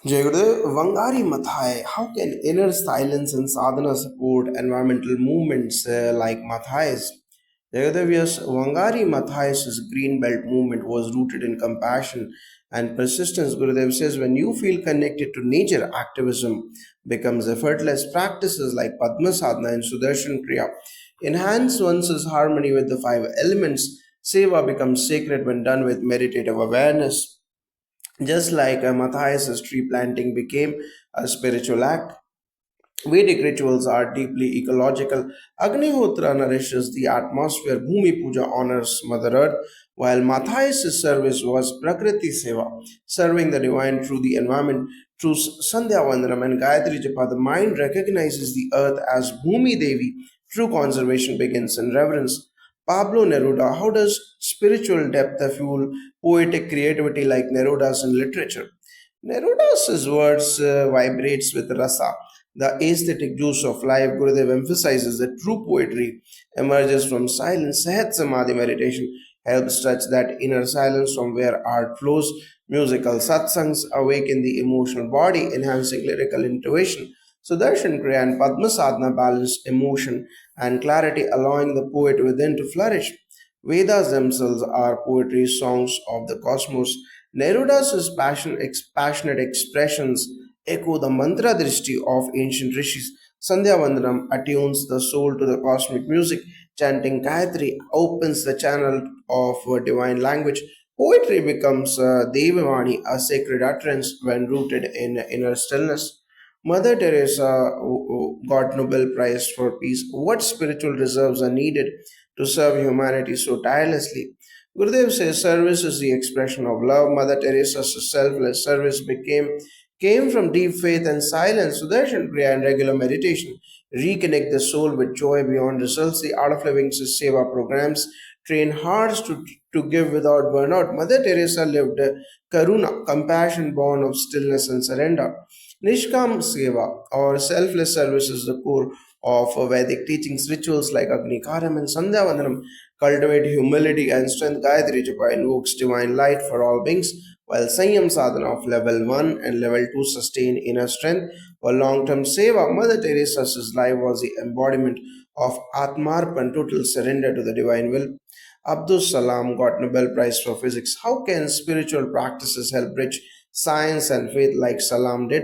Jaygurudev, Vangari Mathai, how can inner silence and sadhana support environmental movements like Mathai's? Jaygurudev, yes, Vangari Mathai's green belt movement was rooted in compassion and persistence. Gurudev says when you feel connected to nature, activism becomes effortless. Practices like Padma Sadhana and Sudarshan Kriya enhance one's harmony with the five elements. Seva becomes sacred when done with meditative awareness. Just like Matthias's tree planting became a spiritual act, Vedic rituals are deeply ecological. Agnihotra nourishes the atmosphere, Bhumi Puja honors Mother Earth, while Matthias' service was Prakriti Seva, serving the divine through the environment. Through Sandhya Vandanam and Gayatri Japa, the mind recognizes the earth as Bhumi Devi. True conservation begins in reverence. Pablo Neruda, how does spiritual depth fuel poetic creativity like Neruda's in literature? Neruda's words vibrates with rasa, the aesthetic juice of life. Gurudev emphasizes that true poetry emerges from silence. Sahat Samadhi meditation helps touch that inner silence from where art flows. Musical satsangs awaken the emotional body, enhancing lyrical intuition. Sudarshan Kriya and Padma Sadhana balance emotion and clarity, allowing the poet within to flourish. Vedas themselves are poetry songs of the cosmos. Neruda's passionate expressions echo the mantra drishti of ancient rishis. Sandhya Vandanam attunes the soul to the cosmic music. Chanting Gayatri opens the channel of divine language. Poetry becomes Devavani, a sacred utterance when rooted in inner stillness. Mother Teresa got Nobel Prize for Peace. What spiritual reserves are needed to serve humanity so tirelessly? Gurudev says service is the expression of love. Mother Teresa's selfless service came from deep faith and silence. Sudarshan Kriya and regular meditation reconnect the soul with joy beyond results. The Art of Living Seva programs train hearts to give without burnout. Mother Teresa lived karuna, compassion born of stillness and surrender. Nishkam Seva or selfless service is the core of Vedic teachings. Rituals like Agni Karam and Sandhya Vandanam cultivate humility and strength. Gayatri Japa invokes divine light for all beings, while Sanyam Sadhana of level 1 and level 2 sustain inner strength. For long term Seva, Mother Teresa's life was the embodiment of Atmarpan, total surrender to the divine will. Abdul Salam got Nobel Prize for Physics. How can spiritual practices help bridge science and faith like Salam did?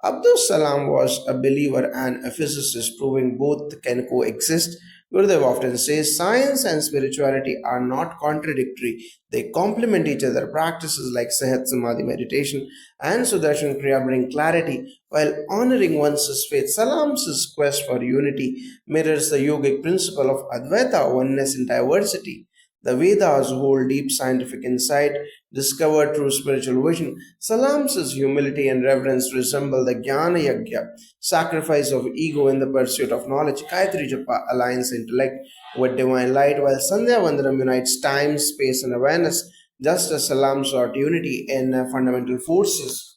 Abdul Salam was a believer and a physicist, proving both can coexist. Gurudev often says science and spirituality are not contradictory, they complement each other. Practices like Sahat Samadhi meditation and Sudarshan Kriya bring clarity while honoring one's faith. Salam's quest for unity mirrors the yogic principle of Advaita, oneness in diversity. The Vedas hold deep scientific insight discovered through spiritual vision. Salam's humility and reverence resemble the Jnana Yagya, sacrifice of ego in the pursuit of knowledge. Gayatri Japa aligns intellect with divine light, while Sandhya Vandanam unites time, space, and awareness, just as Salam sought unity in fundamental forces.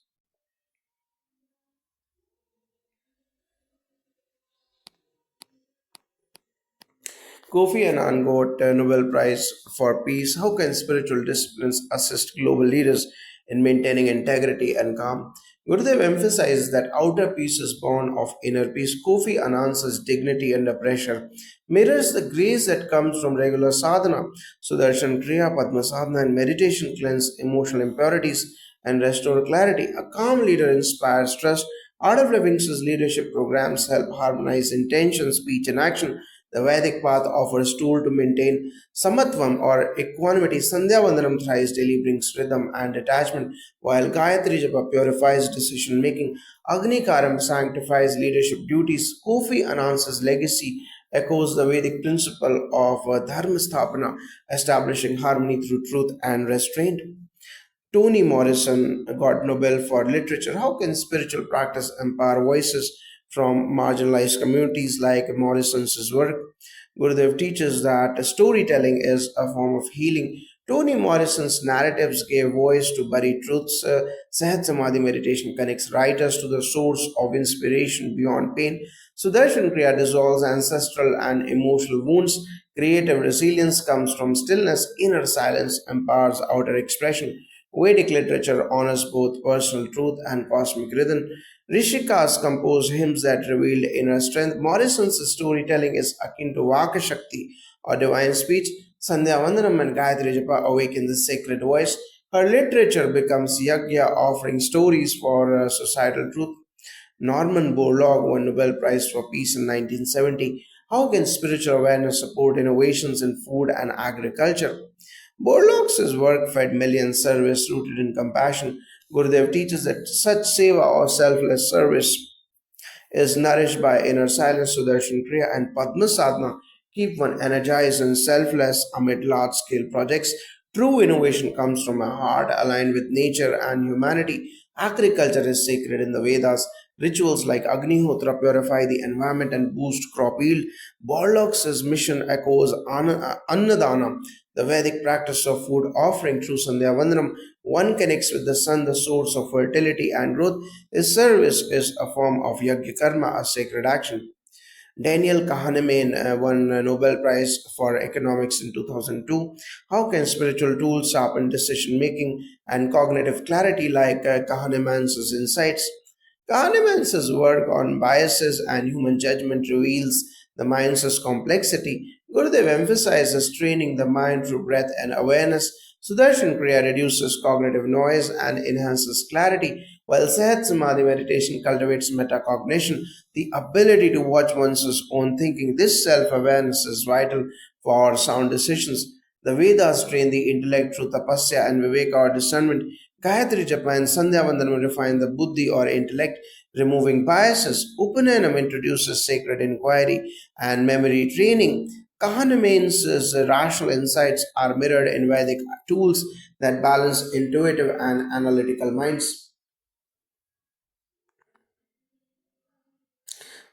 Kofi Annan got a Nobel Prize for Peace. How can spiritual disciplines assist global leaders in maintaining integrity and calm? Gurudev emphasized that outer peace is born of inner peace. Kofi Annan's dignity under pressure mirrors the grace that comes from regular sadhana. Sudarshan Kriya, Padma Sadhana, and meditation cleanse emotional impurities and restore clarity. A calm leader inspires trust. Art of Living's leadership programs help harmonize intention, speech, and action. The Vedic path offers tool to maintain samatvam or equanimity. Sandhya Vandanam thrice daily brings rhythm and detachment, while Gayatri Japa purifies decision making. Agni Karam sanctifies leadership duties. Kofi Annan's legacy echoes the Vedic principle of dharma sthapana, establishing harmony through truth and restraint. Toni Morrison got Nobel for Literature. How can spiritual practice empower voices from marginalized communities like Morrison's work? Gurudev teaches that storytelling is a form of healing. Toni Morrison's narratives gave voice to buried truths. Sahat Samadhi meditation connects writers to the source of inspiration beyond pain. Sudarshan Kriya dissolves ancestral and emotional wounds. Creative resilience comes from stillness. Inner silence empowers outer expression. Vedic literature honors both personal truth and cosmic rhythm. Rishikas composed hymns that revealed inner strength. Morrison's storytelling is akin to Vaka Shakti or divine speech. Sandhya Vandanam and Gayatri Japa awaken the sacred voice. Her literature becomes yagya, offering stories for societal truth. Norman Borlaug won Nobel Prize for Peace in 1970. How can spiritual awareness support innovations in food and agriculture? Borlaug's work fed millions service rooted in compassion. Gurudev teaches that such seva or selfless service is nourished by inner silence. Sudarshan Kriya and Padma Sadhana keep one energized and selfless amid large scale projects. True innovation comes from a heart aligned with nature and humanity. Agriculture is sacred in the Vedas. Rituals like Agnihotra purify the environment and boost crop yield. Borlaug's mission echoes Annadana, the Vedic practice of food offering through Sandhya Vandanam. One connects with the sun, the source of fertility and growth. His service is a form of yajna karma, a sacred action. Daniel Kahneman won a Nobel Prize for Economics in 2002. How can spiritual tools sharpen decision making and cognitive clarity like Kahneman's insights? Kahneman's work on biases and human judgment reveals the mind's complexity. Gurudev emphasizes training the mind through breath and awareness. Sudarshan Kriya reduces cognitive noise and enhances clarity, while Sehat Samadhi meditation cultivates metacognition, the ability to watch one's own thinking. This self awareness is vital for sound decisions. The Vedas train the intellect through tapasya and viveka or discernment. Gayatri Japa and Sandhya Vandanam refine the buddhi or intellect, removing biases. Upanayana introduces sacred inquiry and memory training. Kahneman's rational insights are mirrored in Vedic tools that balance intuitive and analytical minds.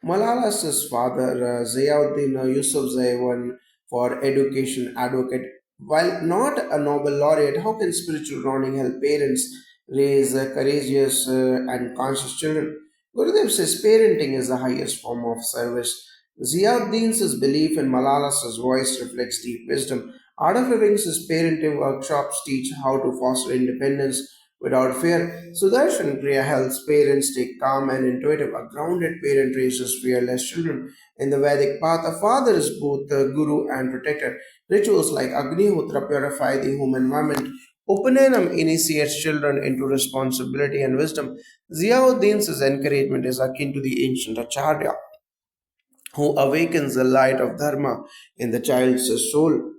Malala's father, Ziauddin Yousafzai, won for education advocate. While not a Nobel laureate, how can spiritual grounding help parents raise courageous and conscious children? Gurudev says parenting is the highest form of service. Ziauddin's belief in Malala's voice reflects deep wisdom. Art of Living's parenting workshops teach how to foster independence without fear. Sudarshan Kriya helps parents stay calm and intuitive. A grounded parent raises fearless children. In the Vedic path, a father is both the guru and protector. Rituals like Agnihotra purify the home environment. Upanenam initiates children into responsibility and wisdom. Ziauddin's encouragement is akin to the ancient Acharya, who awakens the light of Dharma in the child's soul.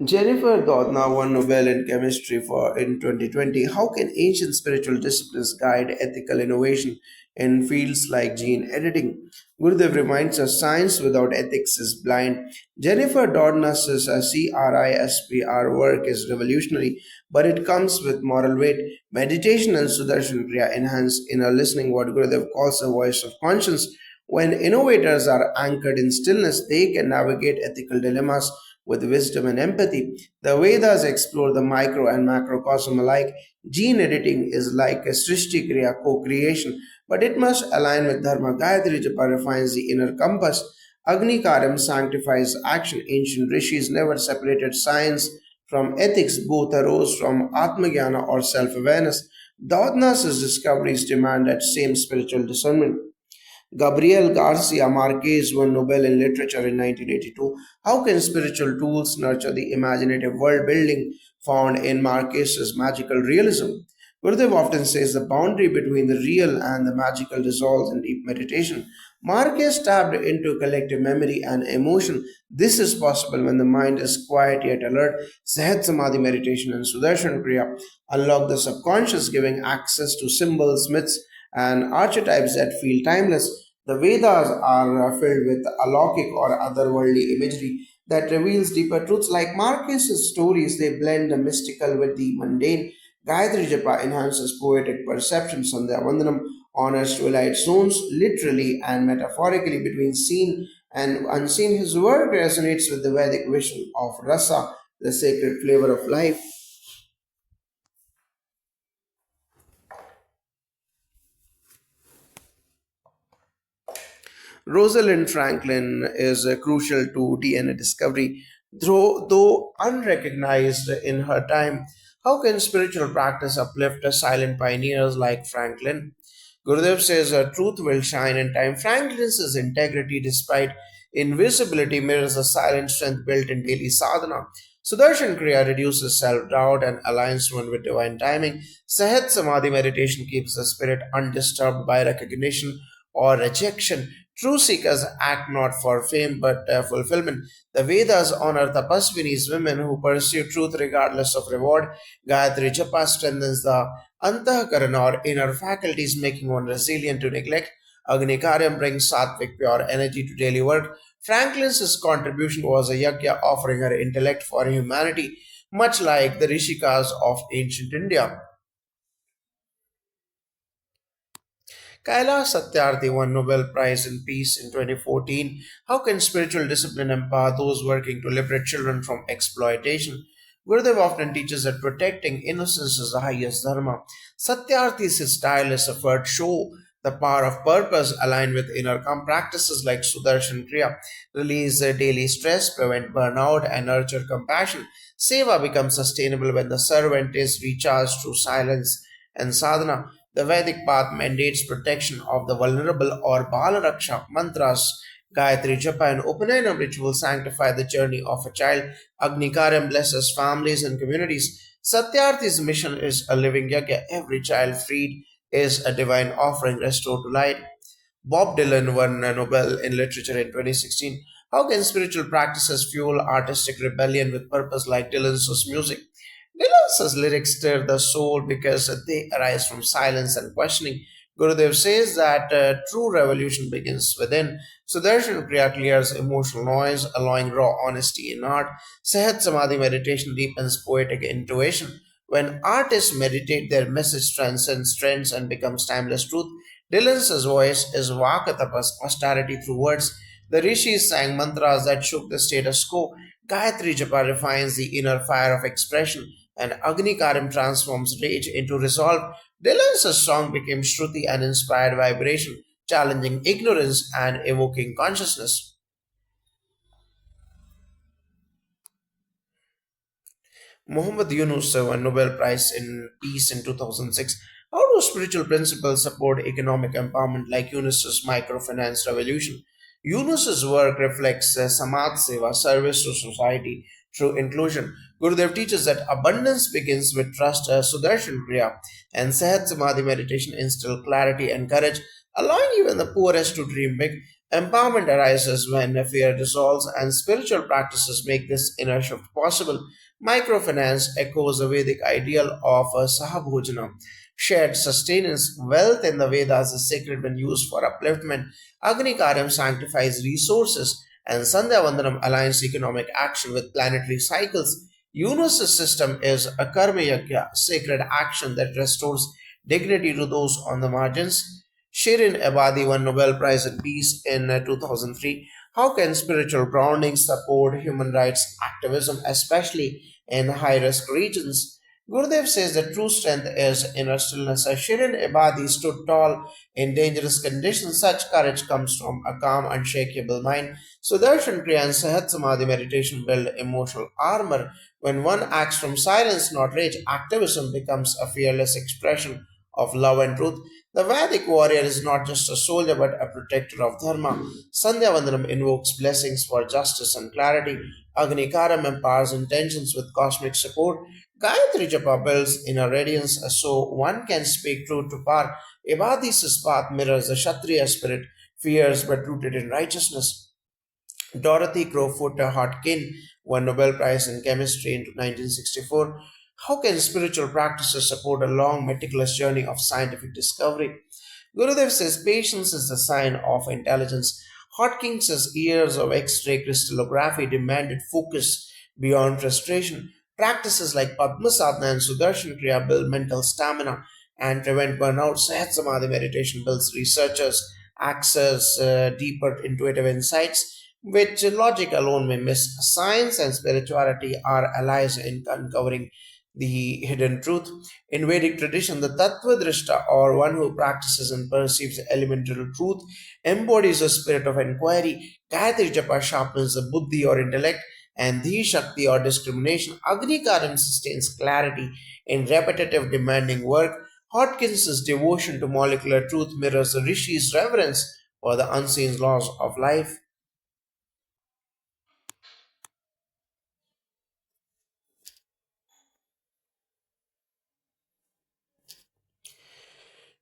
Jennifer Doudna won Nobel in Chemistry for in 2020. How can ancient spiritual disciplines guide ethical innovation in fields like gene editing? Gurudev reminds us science without ethics is blind. Jennifer Doudna's CRISPR work is revolutionary, but it comes with moral weight. Meditation and Sudarshan Kriya enhance inner listening, what Gurudev calls the voice of conscience. When innovators are anchored in stillness, they can navigate ethical dilemmas with wisdom and empathy. The Vedas explore the micro and macrocosm alike. Gene editing is like a Srishti Kriya co-creation, but it must align with Dharma. Gayatri Japa refines the inner compass. Agni Karam sanctifies action. Ancient rishis never separated science from ethics. Both arose from Atmagyana or self-awareness. Dodna's discoveries demand that same spiritual discernment. Gabriel Garcia Marquez won Nobel in Literature in 1982. How can spiritual tools nurture the imaginative world building found in Marquez's magical realism? Gurudev often says the boundary between the real and the magical dissolves in deep meditation. Marquez tapped into collective memory and emotion. This is possible when the mind is quiet yet alert. Sahat Samadhi meditation and Sudarshan Kriya unlock the subconscious, giving access to symbols, myths, and archetypes that feel timeless. The Vedas are filled with alaukic or otherworldly imagery that reveals deeper truths. Like Marcus's stories, they blend the mystical with the mundane. Gayatri Japa enhances poetic perception. Sandhya Vandanam honors twilight zones literally and metaphorically between seen and unseen. His work resonates with the Vedic vision of rasa, the sacred flavor of life. Rosalind Franklin is crucial to DNA discovery, though unrecognized in her time. How can spiritual practice uplift silent pioneers like Franklin? Gurudev says truth will shine in time. Franklin's integrity, despite invisibility, mirrors the silent strength built in daily sadhana. Sudarshan Kriya reduces self doubt and aligns one with divine timing. Sahat Samadhi meditation keeps the spirit undisturbed by recognition or rejection. True seekers act not for fame but fulfillment. The Vedas honor tapasvinis, women who pursue truth regardless of reward. Gayatri Japa strengthens the Antahkarana or inner faculties, making one resilient to neglect. Agnikaryam brings sattvic pure energy to daily work. Franklin's contribution was a yajna offering her intellect for humanity, much like the Rishikas of ancient India. Kailash Satyarthi won Nobel Prize in Peace in 2014. How can spiritual discipline empower those working to liberate children from exploitation? Gurudev often teaches that protecting innocence is the highest dharma. Satyarthi's tireless effort show the power of purpose aligned with inner calm. Practices like Sudarshan Kriya release daily stress, prevent burnout, and nurture compassion. Seva becomes sustainable when the servant is recharged through silence and sadhana. The Vedic path mandates protection of the vulnerable or Balaraksha mantras. Gayatri Japa and Upanayana rituals sanctify the journey of a child. Agnikaram blesses families and communities. Satyarthi's mission is a living yajna. Every child freed is a divine offering restored to light. Bob Dylan won a Nobel in Literature in 2016. How can spiritual practices fuel artistic rebellion with purpose like Dylan's music? Dylan's lyrics stir the soul because they arise from silence and questioning. Gurudev says that true revolution begins within. Sudarshan Kriya clears emotional noise, allowing raw honesty in art. Sahat Samadhi meditation deepens poetic intuition. When artists meditate, their message transcends trends and becomes timeless truth. Dylan's voice is Vakatapas, austerity through words. The rishis sang mantras that shook the status quo. Gayatri Japa refines the inner fire of expression, and Agni Karim transforms rage into resolve. Dylan's song became Shruti and inspired vibration, challenging ignorance and evoking consciousness. Muhammad Yunus won Nobel Prize in Peace in 2006. How do spiritual principles support economic empowerment like Yunus's microfinance revolution? Yunus's work reflects Samaj Seva, service to society through inclusion. Gurudev teaches that abundance begins with trust, Sudarshan Kriya, and Sehat Samadhi meditation instill clarity and courage, allowing even the poorest to dream big. Empowerment arises when fear dissolves, and spiritual practices make this inner shift possible. Microfinance echoes the Vedic ideal of sahabhojana, shared sustenance. Wealth in the Vedas is sacred when used for upliftment. Agni Karyam sanctifies resources, and Sandhya Vandanam aligns economic action with planetary cycles. Yunus' system is a karma yajna, sacred action that restores dignity to those on the margins. Shirin Ebadi won Nobel Prize in Peace in 2003. How can spiritual grounding support human rights activism, especially in high risk regions? Gurudev says the true strength is inner stillness. As Shirin Ebadi stood tall in dangerous conditions, such courage comes from a calm, unshakable mind. Sudarshan Kriya and Sahat Samadhi meditation build emotional armor. When one acts from silence, not rage, activism becomes a fearless expression of love and truth. The Vedic warrior is not just a soldier but a protector of Dharma. Sandhya Vandanam invokes blessings for justice and clarity. Agni Karam empowers intentions with cosmic support. Gayatri Japa builds inner radiance so one can speak truth to power. Ebadi's path mirrors the Kshatriya spirit, fierce but rooted in righteousness. Dorothy Crowfoot Hodgkin won Nobel Prize in Chemistry in 1964. How can spiritual practices support a long, meticulous journey of scientific discovery? Gurudev says patience is the sign of intelligence. Hodgkin's years of X-ray crystallography demanded focus beyond frustration. Practices like Padma Sadhana and Sudarshan Kriya build mental stamina and prevent burnout. Sahat Samadhi meditation builds researchers access deeper intuitive insights which logic alone may miss. Science and spirituality are allies in uncovering the hidden truth. In Vedic tradition, the Tattva or one who practices and perceives elemental truth, embodies a spirit of inquiry. Gayatri Japa sharpens the buddhi or intellect, and Dhi Shakti or discrimination. Agni Karam sustains clarity in repetitive, demanding work. Hawkins's devotion to molecular truth mirrors the Rishi's reverence for the unseen laws of life.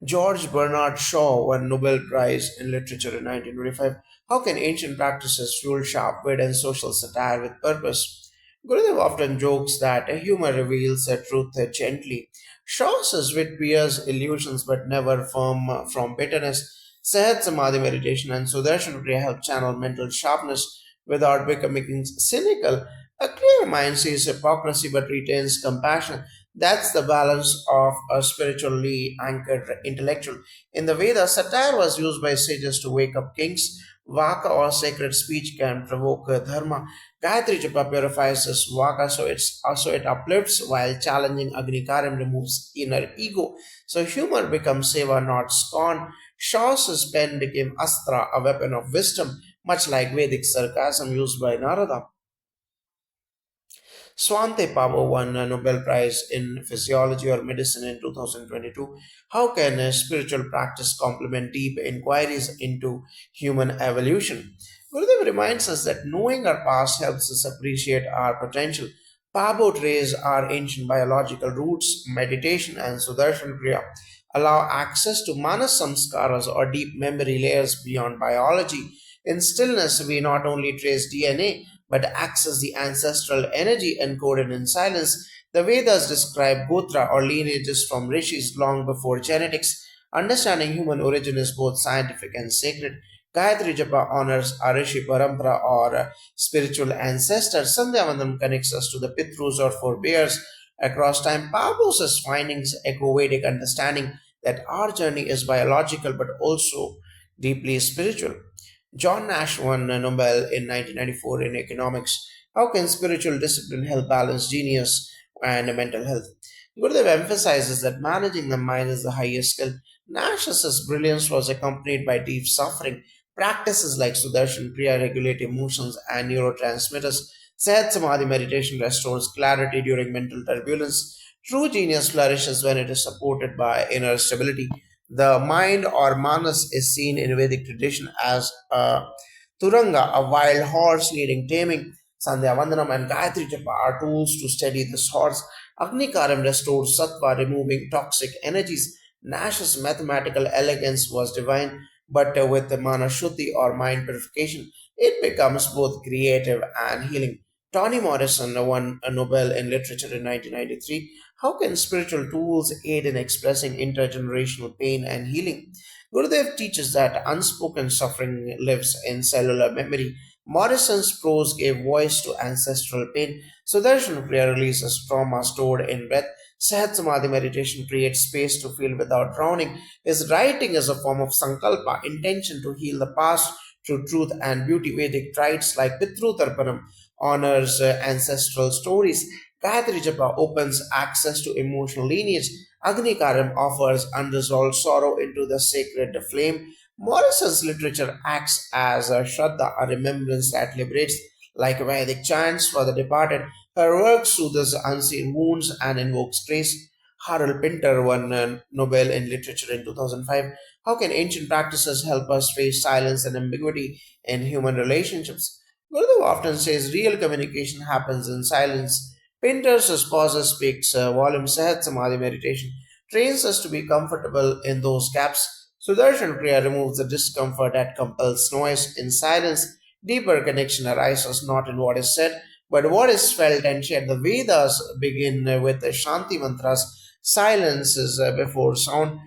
George Bernard Shaw won Nobel Prize in Literature in 1925. How can ancient practices fuel sharp wit and social satire with purpose? Gurudev often jokes that humor reveals the truth gently. Shaw says wit bears illusions but never from bitterness. Sahat Samadhi meditation and Sudarshan Kriya help channel mental sharpness without becoming cynical. A clear mind sees hypocrisy but retains compassion. That's the balance of a spiritually anchored intellectual. In the Vedas, satire was used by sages to wake up kings. Vaka or sacred speech can provoke dharma. Gayatri Japa purifies this vaka so it uplifts while challenging Agnikaram removes inner ego. So humor becomes seva, not scorn. Shaw's pen became astra, a weapon of wisdom, much like Vedic sarcasm used by Narada. Swante Pavo won a Nobel Prize in Physiology or Medicine in 2022. How can a spiritual practice complement deep inquiries into human evolution? Gurudev reminds us that knowing our past helps us appreciate our potential. Pabo traces our ancient biological roots, meditation, and Sudarshan Kriya allow access to Manas Samskaras or deep memory layers beyond biology. In stillness, we not only trace DNA but access the ancestral energy encoded in silence. The Vedas describe Gotra or lineages from rishis long before genetics. Understanding human origin is both scientific and sacred. Gayatri Japa honors our Rishi Parampara or spiritual ancestors. Sandhyavanam connects us to the Pitrus or forebears across time. Pablo's findings echo Vedic understanding that our journey is biological but also deeply spiritual. John Nash won a Nobel in 1994 in economics. How can spiritual discipline help balance genius and mental health? Gurudev emphasizes that managing the mind is the highest skill. Nash's brilliance was accompanied by deep suffering. Practices like Sudarshan Kriya regulate emotions and neurotransmitters. Sahat Samadhi meditation restores clarity during mental turbulence. True genius flourishes when it is supported by inner stability. The mind or manas is seen in Vedic tradition as a turanga, a wild horse needing taming. Sandhya Vandanam and Gayatri Japa are tools to steady this horse. Agni Karam restores sattva, removing toxic energies. Nash's mathematical elegance was divine, but with the mana shuddhi or mind purification, it becomes both creative and healing. Toni Morrison won a Nobel in Literature in 1993. How can spiritual tools aid in expressing intergenerational pain and healing? Gurudev teaches that unspoken suffering lives in cellular memory. Morrison's prose gave voice to ancestral pain. Sudarshan Kriya releases trauma stored in breath. Sahat Samadhi meditation creates space to feel without drowning. His writing is a form of sankalpa, intention to heal the past through truth and beauty. Vedic rites like Pitru Tarpanam honors ancestral stories. Gayatri Japa opens access to emotional lineage. Agni Karam offers unresolved sorrow into the sacred flame. Morrison's literature acts as a Shraddha, a remembrance that liberates, like Vedic chants for the departed. Her work soothes unseen wounds and invokes grace. Harold Pinter won a Nobel in Literature in 2005. How can ancient practices help us face silence and ambiguity in human relationships? Gurudev often says real communication happens in silence. Pinter's pauses speaks volume. Sahat Samadhi meditation trains us to be comfortable in those gaps. Sudarshan Kriya removes the discomfort that compels noise. In silence, deeper connection arises not in what is said, but what is felt and shared. The Vedas begin with the Shanti mantras. Silence is before sound.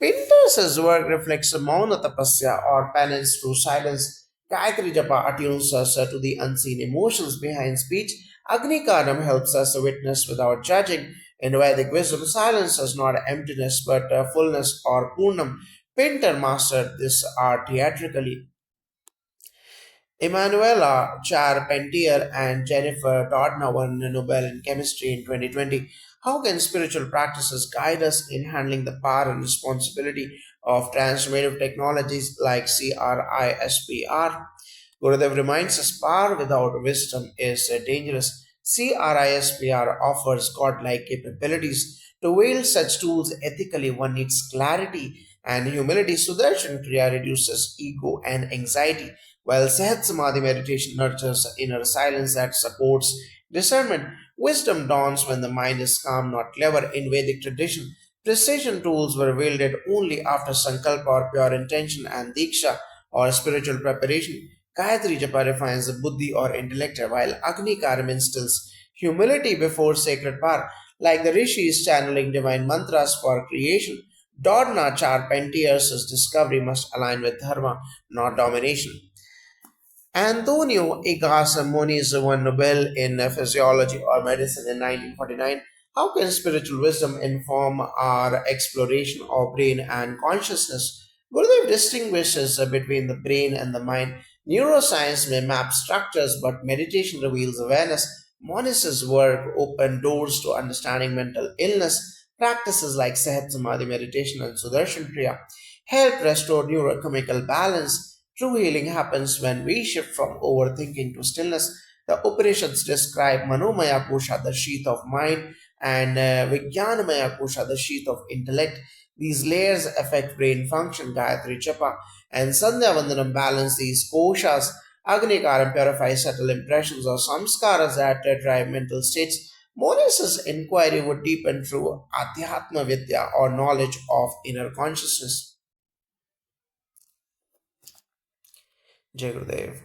Pinter's work reflects a Mauna Tapasya or penance through silence. Gayatri Japa attunes us to the unseen emotions behind speech. Agni Karam helps us witness without judging. In Vedic wisdom, silence is not emptiness but fullness or purnam. Pinter mastered this art theatrically. Emanuela Charpentier and Jennifer Doudna won a Nobel in Chemistry in 2020. How can spiritual practices guide us in handling the power and responsibility of transformative technologies like CRISPR? Gurudev reminds us power without wisdom is dangerous. CRISPR offers godlike capabilities. To wield such tools ethically, one needs clarity and humility. Sudarshan Kriya reduces ego and anxiety, while Sehat Samadhi meditation nurtures inner silence that supports discernment. Wisdom dawns when the mind is calm, not clever. In Vedic tradition, precision tools were wielded only after sankalpa or pure intention and diksha or spiritual preparation. Gayatri Japa refines the buddhi or intellect, while Agni Karam instills humility before sacred power. Like the rishis channeling divine mantras for creation, Dodna Charpentier's discovery must align with dharma, not domination. Antonio Igasamoni's won Nobel in physiology or medicine in 1949. How can spiritual wisdom inform our exploration of brain and consciousness? Gurudev distinguishes between the brain and the mind. Neuroscience may map structures, but meditation reveals awareness. Monis's work opened doors to understanding mental illness. Practices like Sehat Samadhi meditation and Sudarshan Kriya help restore neurochemical balance. True healing happens when we shift from overthinking to stillness. The Upanishads describe Manomaya Kosha, the sheath of mind, and Vijnanamaya Kosha, the sheath of intellect. These layers affect brain function. Gayatri Japa and Sandhya Vandanam balance these koshas. Agnikaram purifies subtle impressions or samskaras that drive mental states. Monis's inquiry would deepen through Adhyatma Vidya or knowledge of inner consciousness. Jai Gurudev.